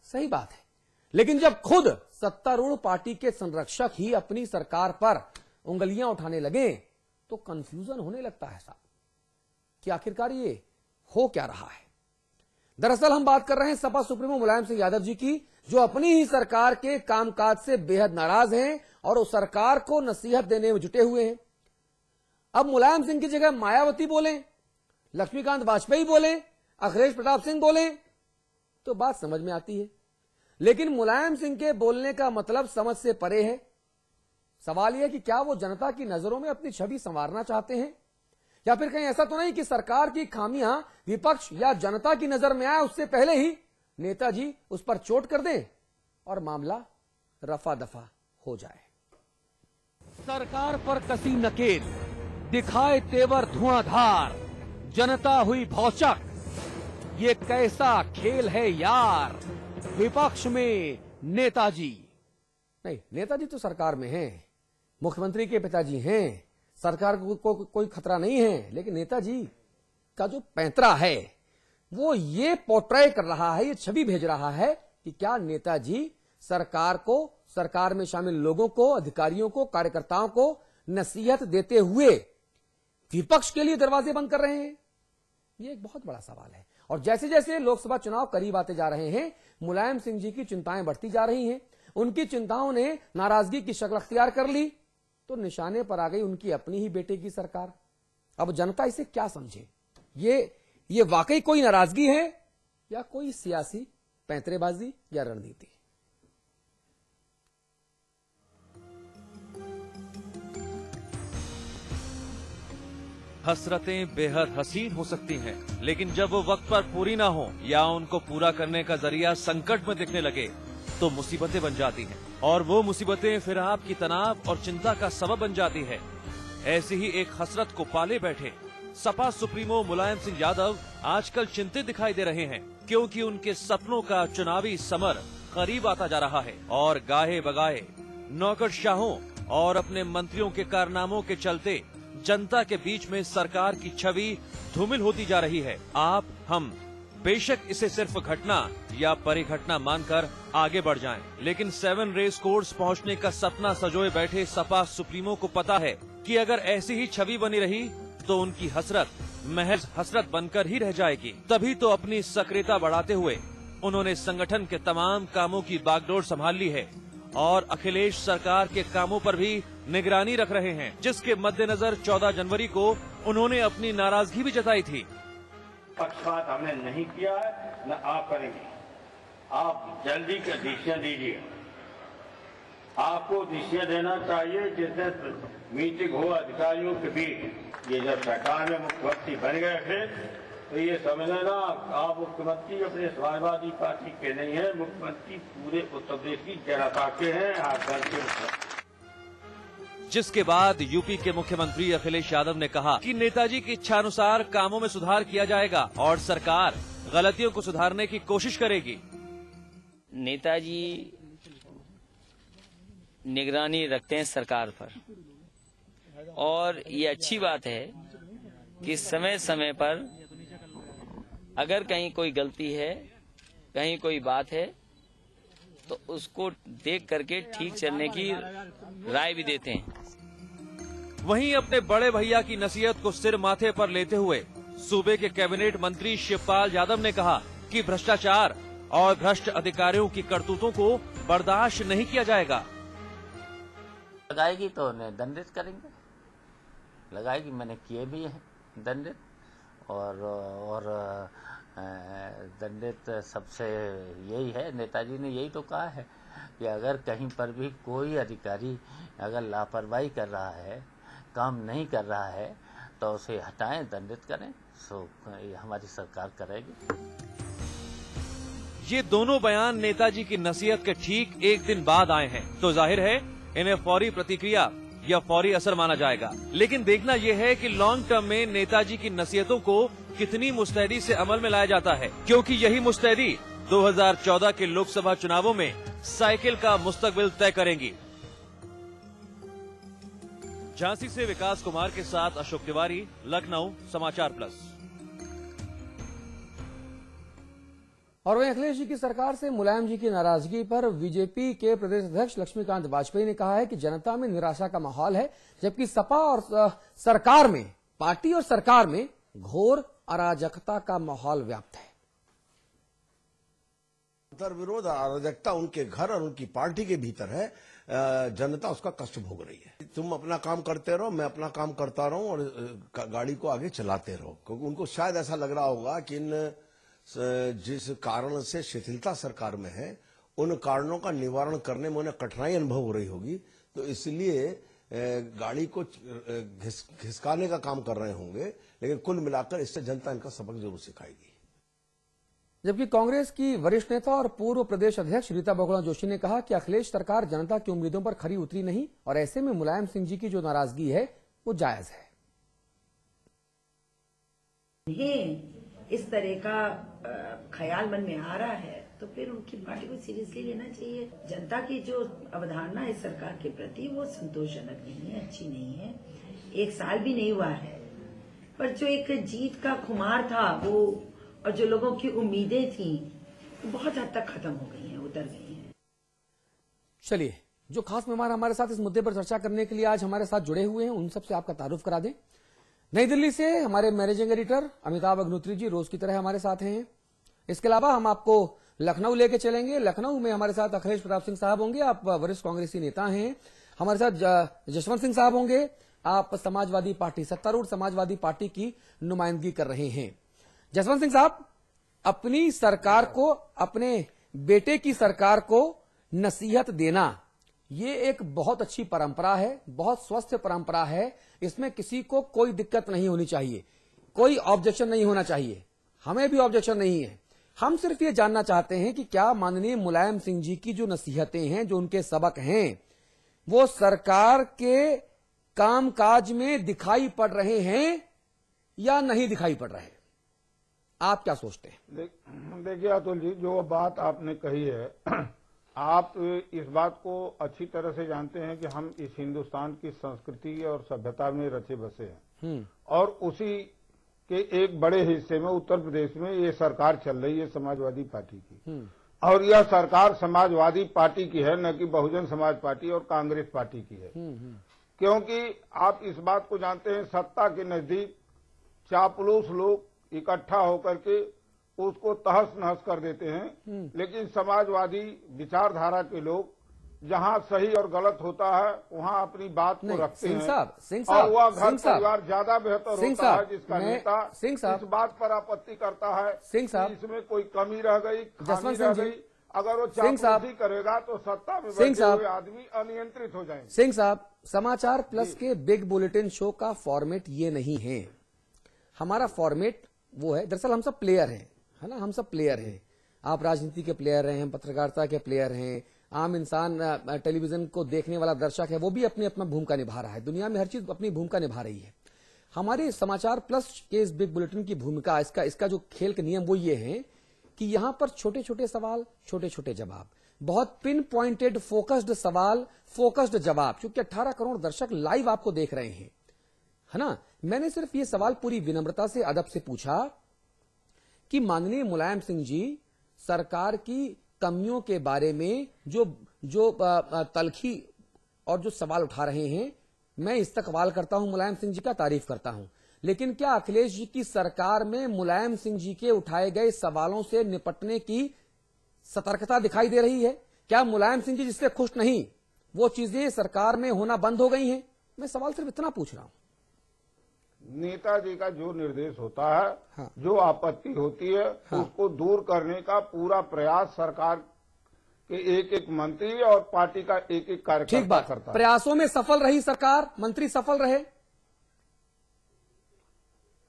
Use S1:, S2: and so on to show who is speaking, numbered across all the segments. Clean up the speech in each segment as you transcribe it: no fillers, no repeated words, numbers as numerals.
S1: सही बात है, लेकिन जब खुद सत्तारूढ़ पार्टी के संरक्षक ही अपनी सरकार पर उंगलियां उठाने लगे तो कंफ्यूजन होने लगता है साहब कि आखिरकार ये हो क्या रहा है। दरअसल हम बात कर रहे हैं सपा सुप्रीमो मुलायम सिंह यादव जी की, जो अपनी ही सरकार के कामकाज से बेहद नाराज हैं और उस सरकार को नसीहत देने में जुटे हुए हैं। अब मुलायम सिंह की जगह मायावती बोले, लक्ष्मीकांत वाजपेयी बोले, अखिलेश प्रताप सिंह बोले तो बात समझ में आती है, लेकिन मुलायम सिंह के बोलने का मतलब समझ से परे है। सवाल यह कि क्या वो जनता की नजरों में अपनी छवि संवारना चाहते हैं, या फिर कहीं ऐसा तो नहीं कि सरकार की खामियां विपक्ष या जनता की नजर में आए उससे पहले ही नेताजी उस पर चोट कर दें और मामला रफा दफा हो जाए। सरकार पर कसी नकेल, दिखाए तेवर धुआंधार, जनता हुई भौचक, ये कैसा खेल है यार। विपक्ष में नेताजी नहीं, नेताजी तो सरकार में हैं, मुख्यमंत्री के पिताजी हैं, सरकार को कोई खतरा नहीं है, लेकिन नेताजी का जो पैंतरा है वो ये पोर्ट्रे कर रहा है, ये छवि भेज रहा है कि क्या नेताजी सरकार को, सरकार में शामिल लोगों को, अधिकारियों को, कार्यकर्ताओं को नसीहत देते हुए विपक्ष के लिए दरवाजे बंद कर रहे हैं। ये एक बहुत बड़ा सवाल है। और जैसे जैसे लोकसभा चुनाव करीब आते जा रहे हैं, मुलायम सिंह जी की चिंताएं बढ़ती जा रही हैं। उनकी चिंताओं ने नाराजगी की शक्ल अख्तियार कर ली तो निशाने पर आ गई उनकी अपनी ही बेटे की सरकार। अब जनता इसे क्या समझे, ये वाकई कोई नाराजगी है या कोई सियासी पैंतरेबाजी या रणनीति।
S2: हसरतें बेहद हसीन हो सकती हैं, लेकिन जब वो वक्त पर पूरी ना हो या उनको पूरा करने का जरिया संकट में दिखने लगे तो मुसीबतें बन जाती हैं, और वो मुसीबतें फिर आपकी तनाव और चिंता का सबब बन जाती है। ऐसी ही एक हसरत को पाले बैठे सपा सुप्रीमो मुलायम सिंह यादव आजकल चिंतित दिखाई दे रहे हैं, क्योंकि उनके सपनों का चुनावी समर करीब आता जा रहा है और गाहे बगाहे नौकरशाहों और अपने मंत्रियों के कारनामों के चलते जनता के बीच में सरकार की छवि धूमिल होती जा रही है। हम बेशक इसे सिर्फ घटना या परिघटना मानकर आगे बढ़ जाएं, लेकिन 7 रेस कोर्स पहुंचने का सपना सजोए बैठे सपा सुप्रीमो को पता है कि अगर ऐसी ही छवि बनी रही तो उनकी हसरत महज हसरत बनकर ही रह जाएगी। तभी तो अपनी सक्रियता बढ़ाते हुए उन्होंने संगठन के तमाम कामों की बागडोर संभाल ली है और अखिलेश सरकार के कामों पर भी निगरानी रख रहे हैं, जिसके मद्देनजर 14 जनवरी को उन्होंने अपनी नाराजगी भी जताई थी।
S3: पक्षपात हमने नहीं किया है, न आप करेंगे। आप जल्दी के डिसीजन दीजिए। आपको डिसीजन देना चाहिए जिससे मीटिंग हो अधिकारियों के बीच। ये जब सरकार में मुख्यमंत्री बन गए थे तो ये समझ लेना आप मुख्यमंत्री अपने समाजवादी पार्टी के नहीं है, मुख्यमंत्री पूरे उत्तर प्रदेश की जनता के हैं। आप दल के
S2: जिसके बाद यूपी के मुख्यमंत्री अखिलेश यादव ने कहा कि नेताजी की इच्छानुसार कामों में सुधार किया जाएगा और सरकार गलतियों को सुधारने की कोशिश करेगी।
S4: नेताजी निगरानी रखते हैं सरकार पर, और ये अच्छी बात है कि समय समय पर अगर कहीं कोई गलती है, कहीं कोई बात है, तो उसको देख करके ठीक चलने की राय भी देते हैं।
S2: वहीं अपने बड़े भैया की नसीहत को सिर माथे पर लेते हुए सूबे के कैबिनेट मंत्री शिवपाल यादव ने कहा कि भ्रष्टाचार और भ्रष्ट अधिकारियों की करतूतों को बर्दाश्त नहीं किया जाएगा।
S5: लगाएगी तो उन्हें दंडित करेंगे, लगाएगी, मैंने किए भी हैं दंडित, और दंडित सबसे यही है। नेताजी ने यही तो कहा है कि अगर कहीं पर भी कोई अधिकारी अगर लापरवाही कर रहा है, काम नहीं कर रहा है, तो उसे हटाएं, दंडित करें। सो हमारी सरकार करेगी।
S2: ये दोनों बयान नेताजी की नसीहत के ठीक एक दिन बाद आए हैं, तो जाहिर है इन्हें फौरी प्रतिक्रिया या फौरी असर माना जाएगा। लेकिन देखना यह है कि लॉन्ग टर्म में नेताजी की नसीहतों को कितनी मुस्तैदी से अमल में लाया जाता है, क्योंकि यही मुस्तैदी 2014 के लोकसभा चुनावों में साइकिल का मुस्तकबिल तय करेंगी। झांसी से विकास कुमार के साथ अशोक तिवारी, लखनऊ, समाचार प्लस।
S1: और वहीं अखिलेश जी की सरकार से मुलायम जी की नाराजगी पर बीजेपी के प्रदेश अध्यक्ष लक्ष्मीकांत वाजपेयी ने कहा है कि जनता में निराशा का माहौल है, जबकि सपा और सरकार में, पार्टी और सरकार में घोर अराजकता का माहौल व्याप्त है।
S6: अंतर्विरोध, अराजकता उनके घर और उनकी पार्टी के भीतर है। जनता उसका कष्ट भोग रही है। तुम अपना काम करते रहो, मैं अपना काम करता रहूं और गाड़ी को आगे चलाते रहो, क्योंकि उनको शायद ऐसा लग रहा होगा कि जिस कारण से शिथिलता सरकार में है, उन कारणों का निवारण करने में उन्हें कठिनाई अनुभव हो रही होगी, तो इसलिए गाड़ी को घिसकाने का काम कर रहे होंगे। लेकिन कुल मिलाकर इससे जनता इनका सबक जरूर सिखाएगी।
S1: जबकि कांग्रेस की वरिष्ठ नेता और पूर्व प्रदेश अध्यक्ष रीता बहुगुणा जोशी ने कहा कि अखिलेश सरकार जनता की उम्मीदों पर खरी उतरी नहीं और ऐसे में मुलायम सिंह जी की जो नाराजगी है वो जायज है।
S7: इस तरह का ख्याल मन में आ रहा है तो फिर उनकी पार्टी को सीरियसली लेना चाहिए। जनता की जो अवधारणा है सरकार के प्रति वो संतोषजनक नहीं है, अच्छी नहीं है। 1 साल भी नहीं हुआ है, पर जो एक जीत का खुमार था वो और जो लोगों की उम्मीदें थी वो बहुत हद तक खत्म हो गई हैं, उतर गई हैं।
S1: चलिए, जो खास मेहमान हमारे साथ इस मुद्दे पर चर्चा करने के लिए आज हमारे साथ जुड़े हुए हैं उन सबसे आपका तारुफ करा दें। नई दिल्ली से हमारे मैनेजिंग एडिटर अमिताभ अग्निहोत्री जी रोज की तरह हमारे साथ हैं। इसके अलावा हम आपको लखनऊ लेके चलेंगे। लखनऊ में हमारे साथ अखिलेश प्रताप सिंह साहब होंगे, आप वरिष्ठ कांग्रेसी नेता हैं। हमारे साथ जसवंत सिंह साहब होंगे, आप समाजवादी पार्टी, सत्तारूढ़ समाजवादी पार्टी की नुमाइंदगी कर रहे हैं। जसवंत सिंह साहब, अपनी सरकार को, अपने बेटे की सरकार को नसीहत देना ये एक बहुत अच्छी परंपरा है, बहुत स्वस्थ परंपरा है। इसमें किसी को कोई दिक्कत नहीं होनी चाहिए, कोई ऑब्जेक्शन नहीं होना चाहिए। हमें भी ऑब्जेक्शन नहीं है। हम सिर्फ ये जानना चाहते हैं कि क्या माननीय मुलायम सिंह जी की जो नसीहतें हैं, जो उनके सबक हैं, वो सरकार के कामकाज में दिखाई पड़ रहे हैं या नहीं दिखाई पड़ रहे हैं? आप क्या सोचते हैं?
S8: देखिए अतुल जी, जो बात आपने कही है, आप इस बात को अच्छी तरह से जानते हैं कि हम इस हिंदुस्तान की संस्कृति और सभ्यता में रचे बसे हैं और उसी के एक बड़े हिस्से में उत्तर प्रदेश में ये सरकार चल रही है समाजवादी पार्टी की। और यह सरकार समाजवादी पार्टी की है, न कि बहुजन समाज पार्टी और कांग्रेस पार्टी की है। क्योंकि आप इस बात को जानते हैं, सत्ता के नजदीक चापलूस लोग इकट्ठा होकर के उसको तहस नहस कर देते हैं, लेकिन समाजवादी विचारधारा के लोग जहां सही और गलत होता है वहां अपनी बात को रखते हैं और वह घर परिवार ज्यादा बेहतर होता है जिसका नेता इस बात पर आपत्ति करता है कि इसमें कोई कमी रह गई, खामी रह गई। अगर वो चापलूसी करेगा तो सत्ता में बैठे हुए आदमी अनियंत्रित हो जाएंगे।
S1: सिंह साहब, समाचार प्लस के बिग बुलेटिन शो का फॉर्मेट ये नहीं है। हमारा फॉर्मेट वो है, दरअसल हम सब प्लेयर हैं, है ना, हम सब प्लेयर हैं। आप राजनीति के प्लेयर हैं, हम पत्रकारिता के प्लेयर हैं, आम इंसान टेलीविजन को देखने वाला दर्शक है, वो भी अपनी अपना भूमिका निभा रहा है। दुनिया में हर चीज अपनी भूमिका निभा रही है। हमारे समाचार प्लस के इस बिग बुलेटिन की भूमिका, इसका जो खेल के नियम वो ये है कि यहां पर छोटे छोटे सवाल, छोटे छोटे जवाब, बहुत पिन पॉइंटेड फोकस्ड सवाल, फोकस्ड जवाब। क्योंकि 18 करोड़ दर्शक लाइव आपको देख रहे हैं, है ना। मैंने सिर्फ ये सवाल पूरी विनम्रता से, अदब से पूछा कि माननीय मुलायम सिंह जी सरकार की कमियों के बारे में जो तलखी और जो सवाल उठा रहे हैं, मैं इस्तकबाल करता हूं, मुलायम सिंह जी का तारीफ करता हूं। लेकिन क्या अखिलेश जी की सरकार में मुलायम सिंह जी के उठाए गए सवालों से निपटने की सतर्कता दिखाई दे रही है? क्या मुलायम सिंह जी जिससे खुश नहीं, वो चीजें सरकार में होना बंद हो गई हैं? मैं सवाल सिर्फ इतना पूछ रहा हूं।
S8: नेताजी का जो निर्देश होता है, जो आपत्ति होती है, उसको दूर करने का पूरा प्रयास सरकार के एक एक मंत्री और पार्टी का एक एक कार्यकर्ता करता है।
S1: प्रयासों में सफल रही सरकार, मंत्री सफल रहे?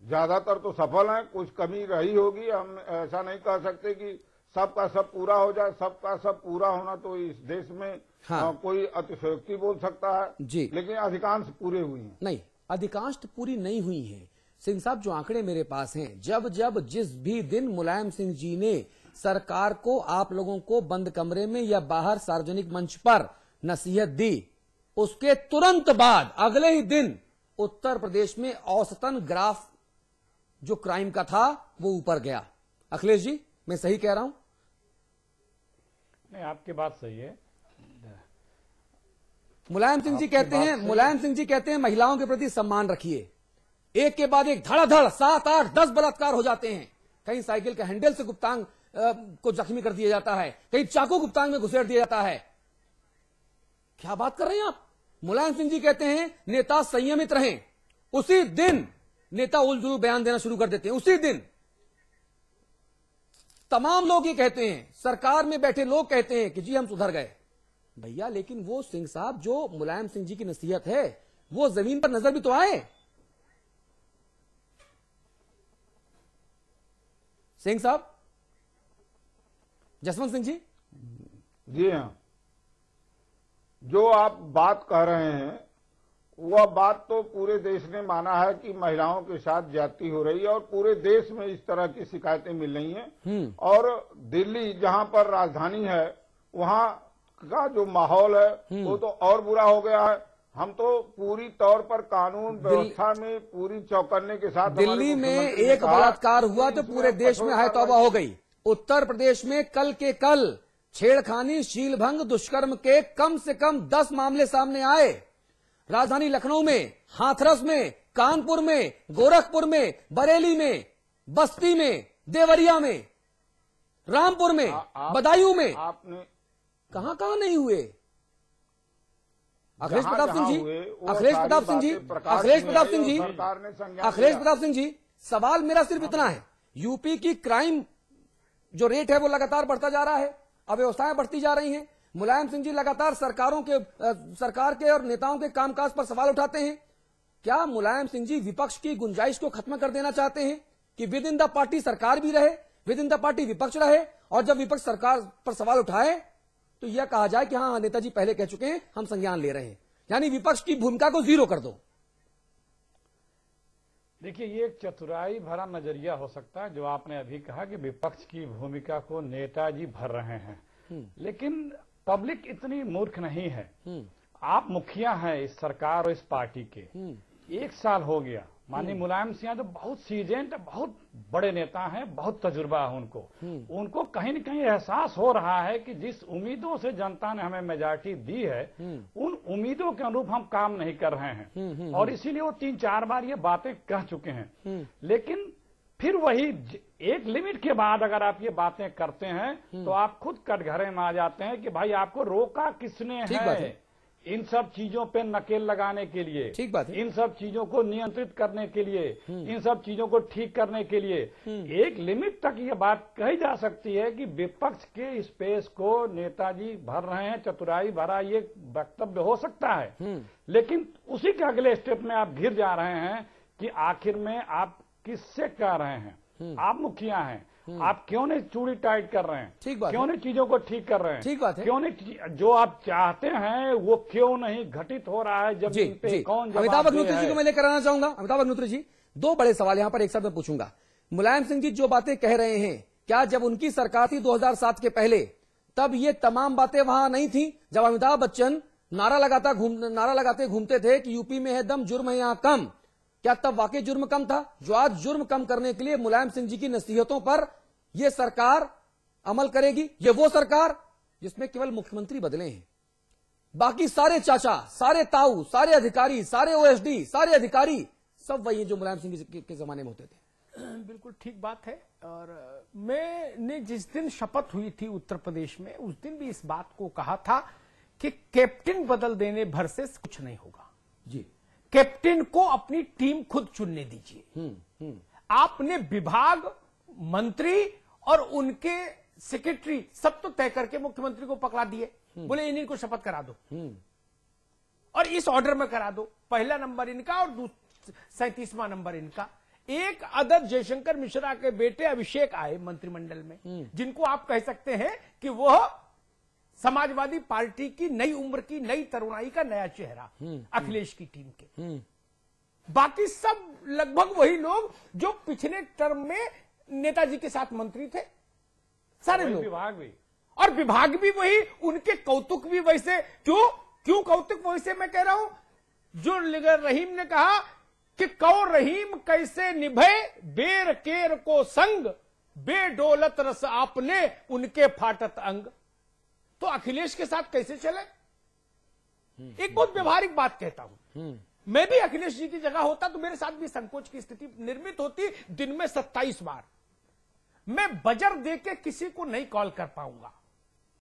S8: ज्यादातर तो सफल हैं, कुछ कमी रही होगी। हम ऐसा नहीं कह सकते कि सबका सब पूरा हो जाए। सबका सब पूरा होना तो इस देश में कोई अतिशयोक्ति बोल सकता है जी, लेकिन अधिकांश पूरे हुई हैं।
S1: नहीं, अधिकांश पूरी नहीं हुई हैं। सिंह साहब, जो आंकड़े मेरे पास हैं, जब जिस भी दिन मुलायम सिंह जी ने सरकार को, आप लोगों को बंद कमरे में या बाहर सार्वजनिक मंच पर नसीहत दी, उसके तुरंत बाद अगले ही दिन उत्तर प्रदेश में औसतन ग्राफ जो क्राइम का था वो ऊपर गया। अखिलेश जी, मैं सही कह रहा हूं?
S8: नहीं, आपकी बात सही है।
S1: मुलायम सिंह जी कहते हैं महिलाओं के प्रति सम्मान रखिए। एक के बाद एक धड़ाधड़ 7, 8, 10 बलात्कार हो जाते हैं। कहीं साइकिल के हैंडल से गुप्तांग को जख्मी कर दिया जाता है, कहीं चाकू गुप्तांग में घुसेड़ दिया जाता है। क्या बात कर रहे हैं आप? मुलायम सिंह जी कहते हैं नेता संयमित रहें। उसी दिन नेता उलझुल बयान देना शुरू कर देते हैं। उसी दिन तमाम लोग ये कहते हैं, सरकार में बैठे लोग कहते हैं कि जी हम सुधर गए। भैया लेकिन वो सिंह साहब जो मुलायम सिंह जी की नसीहत है वो जमीन पर नजर भी तो आए। सिंह साहब, जसवंत सिंह जी।
S8: जी हाँ, जो आप बात कह रहे हैं वह बात तो पूरे देश ने माना है कि महिलाओं के साथ ज्यादती हो रही है और पूरे देश में इस तरह की शिकायतें मिल रही हैं। और दिल्ली जहां पर राजधानी है वहां का जो माहौल है वो तो और बुरा हो गया है। हम तो पूरी तौर पर कानून व्यवस्था में पूरी चौकन्ने के साथ,
S1: दिल्ली में एक बलात्कार हुआ तो पूरे देश में हाय तौबा हो गई। उत्तर प्रदेश में कल के कल छेड़खानी, शीलभंग, दुष्कर्म के कम से कम 10 मामले सामने आए। राजधानी लखनऊ में, हाथरस में, कानपुर में, गोरखपुर में, बरेली में, बस्ती में, देवरिया में, रामपुर में, बदायूं में, आपने कहां नहीं हुए? अखिलेश प्रताप सिंह जी, सवाल मेरा सिर्फ इतना है, यूपी की क्राइम जो रेट है वो लगातार बढ़ता जा रहा है, अव्यवस्थाएं बढ़ती जा रही हैं। मुलायम सिंह जी लगातार सरकार के और नेताओं के कामकाज पर सवाल उठाते हैं। क्या मुलायम सिंह जी विपक्ष की गुंजाइश को खत्म कर देना चाहते हैं कि विद इन द पार्टी सरकार भी रहे, विद इन द पार्टी विपक्ष रहे, और जब विपक्ष सरकार पर सवाल उठाए तो यह कहा जाए कि हाँ नेताजी पहले कह चुके हैं, हम संज्ञान ले रहे हैं, यानी विपक्ष की भूमिका को जीरो कर दो?
S9: देखिए, ये एक चतुराई भरा नजरिया हो सकता है जो आपने अभी कहा कि विपक्ष की भूमिका को नेताजी भर रहे हैं, लेकिन पब्लिक इतनी मूर्ख नहीं है। आप मुखिया हैं इस सरकार और इस पार्टी के, 1 साल हो गया। माननीय मुलायम सिंह जो बहुत सीजेंट, बहुत बड़े नेता हैं, बहुत तजुर्बा है उनको कहीं न कहीं एहसास हो रहा है कि जिस उम्मीदों से जनता ने हमें मेजॉरिटी दी है उन उम्मीदों के अनुरूप हम काम नहीं कर रहे हैं, और इसीलिए वो 3-4 बार ये बातें कह चुके हैं। लेकिन फिर वही एक लिमिट के बाद अगर आप ये बातें करते हैं तो आप खुद कटघरे में आ जाते हैं कि भाई आपको रोका किसने है इन सब चीजों पे नकेल लगाने के लिए,
S1: ठीक बात है,
S9: इन सब चीजों को नियंत्रित करने के लिए, इन सब चीजों को ठीक करने के लिए। एक लिमिट तक ये बात कही जा सकती है कि विपक्ष के स्पेस को नेताजी भर रहे हैं, चतुराई भरा ये वक्तव्य हो सकता है, लेकिन उसी के अगले स्टेप में आप घिर जा रहे हैं कि आखिर में आप किससे कह रहे हैं? आप मुखिया हैं, आप क्यों नहीं चूड़ी टाइट कर रहे हैं?
S1: ठीक बात,
S9: क्यों नहीं चीजों को ठीक कर रहे हैं?
S1: ठीक बात है,
S9: क्यों नहीं जो आप चाहते हैं वो क्यों नहीं घटित हो रहा है? जब इन पे कौन जवाब?
S1: अमिताभ अग्निहोत्री जी को मैं लेकर आना चाहूंगा। अमिताभ अग्निहोत्री जी, 2 बड़े सवाल यहां पर एक साथ में पूछूंगा। मुलायम सिंह जी जो बातें कह रहे हैं, क्या जब उनकी सरकार थी 2007 के पहले, तब ये तमाम बातें वहां नहीं थी? जब अमिताभ बच्चन नारा लगाते घूमते थे कि यूपी में है दम, जुर्म है यहां कम, क्या तब वाकई जुर्म कम था? जो आज जुर्म कम करने के लिए मुलायम सिंह जी की नसीहतों पर यह सरकार अमल करेगी? ये वो सरकार जिसमें केवल मुख्यमंत्री बदले हैं, बाकी सारे चाचा, सारे ताऊ, सारे अधिकारी, सारे ओएसडी, सारे अधिकारी सब वही हैं जो मुलायम सिंह के जमाने में होते थे।
S10: बिल्कुल ठीक बात है। और मैंने जिस दिन शपथ हुई थी उत्तर प्रदेश में, उस दिन भी इस बात को कहा था कि कैप्टन बदल देने भर से कुछ नहीं होगा
S1: जी।
S10: कैप्टन को अपनी टीम खुद चुनने दीजिए। आपने विभाग, मंत्री और उनके सेक्रेटरी सब तो तय करके मुख्यमंत्री को पकड़ा दिए, बोले इन्हीं को शपथ करा दो और इस ऑर्डर में करा दो, पहला नंबर इनका और 37वां नंबर इनका। एक अदर जयशंकर मिश्रा के बेटे अभिषेक आए मंत्रिमंडल में, जिनको आप कह सकते हैं कि वह समाजवादी पार्टी की नई उम्र की, नई तरुणाई का नया चेहरा अखिलेश की टीम के। बाकी सब लगभग वही लोग जो पिछले टर्म में नेताजी के साथ मंत्री थे, सारे लोग। विभाग भी वही, उनके कौतुक भी वैसे। क्यों कौतुक वैसे मैं कह रहा हूं? जो रहीम ने कहा कि कौ रहीम कैसे निभे बेर केर को संग, बेडोलत रस आपने उनके फाटत अंग। तो अखिलेश के साथ कैसे चले? एक बहुत व्यवहारिक बात कहता हूं, मैं भी अखिलेश जी की जगह होता तो मेरे साथ भी संकोच की स्थिति निर्मित होती। दिन में 27 बार मैं बजर दे के किसी को नहीं कॉल कर पाऊंगा।